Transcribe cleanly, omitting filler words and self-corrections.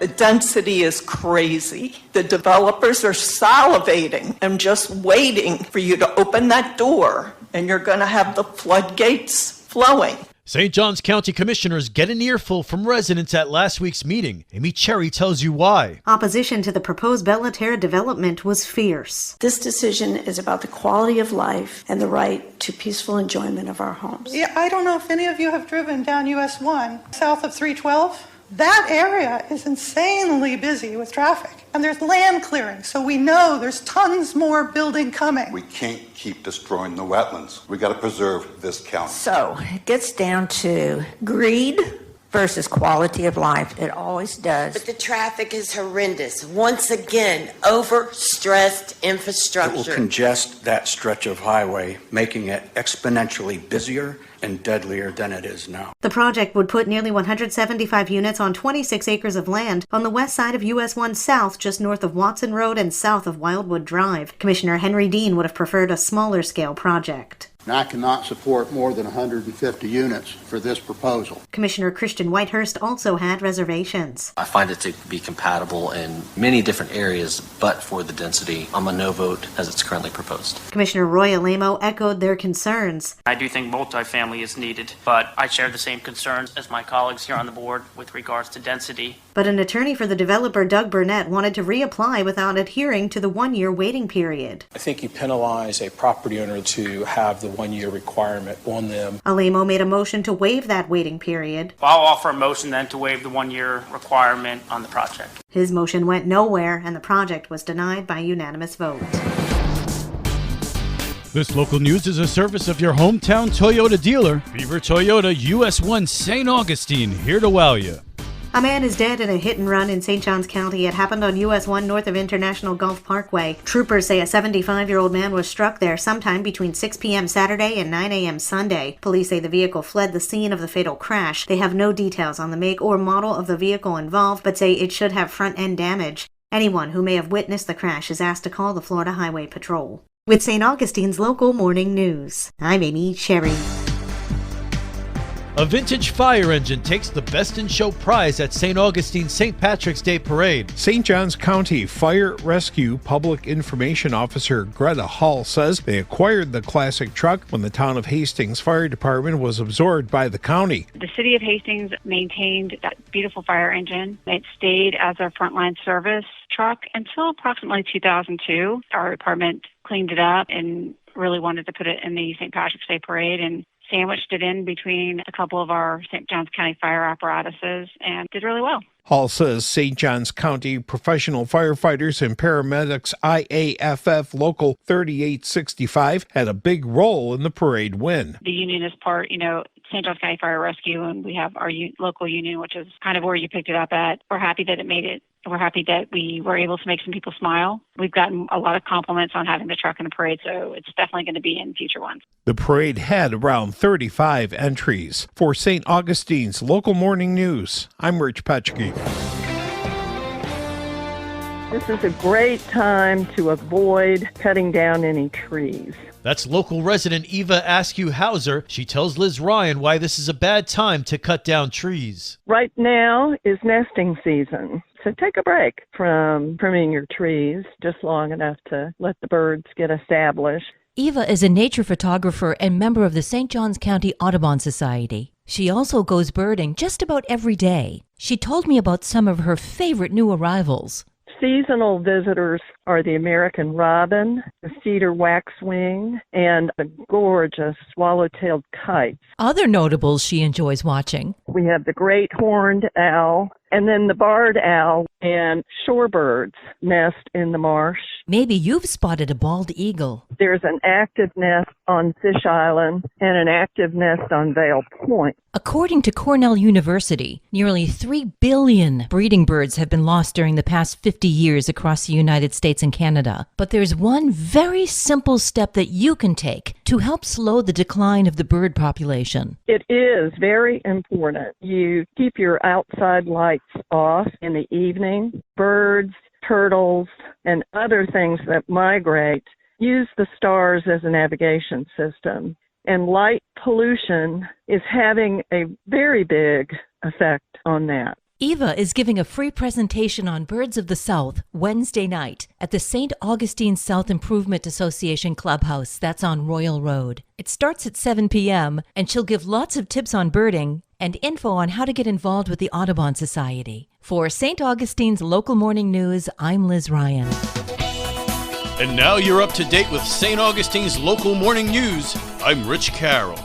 The density is crazy. The developers are salivating and just waiting for you to open that door, and you're going to have the floodgates flowing. St. Johns County commissioners get an earful from residents at last week's meeting. Amy Cherry tells you why. Opposition to the proposed Bella Terra development was fierce. This decision is about the quality of life and the right to peaceful enjoyment of our homes. Yeah, I don't know if any of you have driven down US 1 south of 312. That area is insanely busy with traffic, and there's land clearing, so we know there's tons more building coming. We can't keep destroying the wetlands. We got to preserve this county. So it gets down to greed versus quality of life. It always does. But the traffic is horrendous. Once again, overstressed infrastructure. It will congest that stretch of highway, making it exponentially busier and deadlier than it is now. The project would put nearly 175 units on 26 acres of land on the west side of US 1 South, just north of Watson Road and south of Wildwood Drive. Commissioner Henry Dean would have preferred a smaller scale project. I cannot support more than 150 units for this proposal. Commissioner Christian Whitehurst also had reservations. I find it to be compatible in many different areas, but for the density, I'm a no vote as it's currently proposed. Commissioner Roy Alamo echoed their concerns. I do think multifamily is needed, but I share the same concerns as my colleagues here on the board with regards to density. But an attorney for the developer, Doug Burnett, wanted to reapply without adhering to the one-year waiting period. I think you penalize a property owner to have the one-year requirement on them. Alamo made a motion to waive that waiting period. I'll offer a motion then to waive the one-year requirement on the project. His motion went nowhere, and the project was denied by unanimous vote. This local news is a service of your hometown Toyota dealer, Beaver Toyota US 1 St. Augustine, here to wow you. A man is dead in a hit and run in St. Johns County. It happened on US 1 north of International Gulf Parkway. Troopers say a 75-year-old man was struck there sometime between 6 p.m. Saturday and 9 a.m. Sunday. Police say the vehicle fled the scene of the fatal crash. They have no details on the make or model of the vehicle involved, but say it should have front-end damage. Anyone who may have witnessed the crash is asked to call the Florida Highway Patrol. With St. Augustine's local morning news, I'm Amy Cherry. A vintage fire engine takes the Best in Show prize at St. Augustine's St. Patrick's Day Parade. St. Johns County Fire Rescue Public Information Officer Greta Hall says they acquired the classic truck when the town of Hastings Fire Department was absorbed by the county. The city of Hastings maintained that beautiful fire engine. It stayed as our frontline service truck until approximately 2002. Our department cleaned it up and really wanted to put it in the St. Patrick's Day Parade and sandwiched it in between a couple of our St. Johns County fire apparatuses and did really well. Hall says St. Johns County Professional Firefighters and Paramedics IAFF Local 3865 had a big role in the parade win. The union is part, St. Johns County Fire Rescue, and we have our local union, which is kind of where you picked it up at. We're happy that it made it. We're happy that we were able to make some people smile. We've gotten a lot of compliments on having the truck in the parade, so it's definitely going to be in future ones. The parade had around 35 entries. For St. Augustine's Local Morning News, I'm Rich Petchke. This is a great time to avoid cutting down any trees. That's local resident Eva Askew-Hauser. She tells Liz Ryan why this is a bad time to cut down trees. Right now is nesting season. So take a break from trimming your trees just long enough to let the birds get established. Eva is a nature photographer and member of the St. Johns County Audubon Society. She also goes birding just about every day. She told me about some of her favorite new arrivals. Seasonal visitors are the American robin, the cedar waxwing, and the gorgeous swallow-tailed kite. Other notables she enjoys watching. We have the great horned owl, and then the barred owl and shorebirds nest in the marsh. Maybe you've spotted a bald eagle. There's an active nest on Fish Island and an active nest on Vale Point. According to Cornell University, nearly 3 billion breeding birds have been lost during the past 50 years across the United States and Canada. But there's one very simple step that you can take to help slow the decline of the bird population. It is very important. You keep your outside lights off in the evening. Birds, turtles, and other things that migrate use the stars as a navigation system. And light pollution is having a very big effect on that. Eva is giving a free presentation on birds of the South Wednesday night at the St. Augustine South Improvement Association Clubhouse. That's on Royal Road. It starts at 7 p.m., and she'll give lots of tips on birding and info on how to get involved with the Audubon Society. For St. Augustine's Local Morning News, I'm Liz Ryan. And now you're up to date with St. Augustine's Local Morning News. I'm Rich Carroll.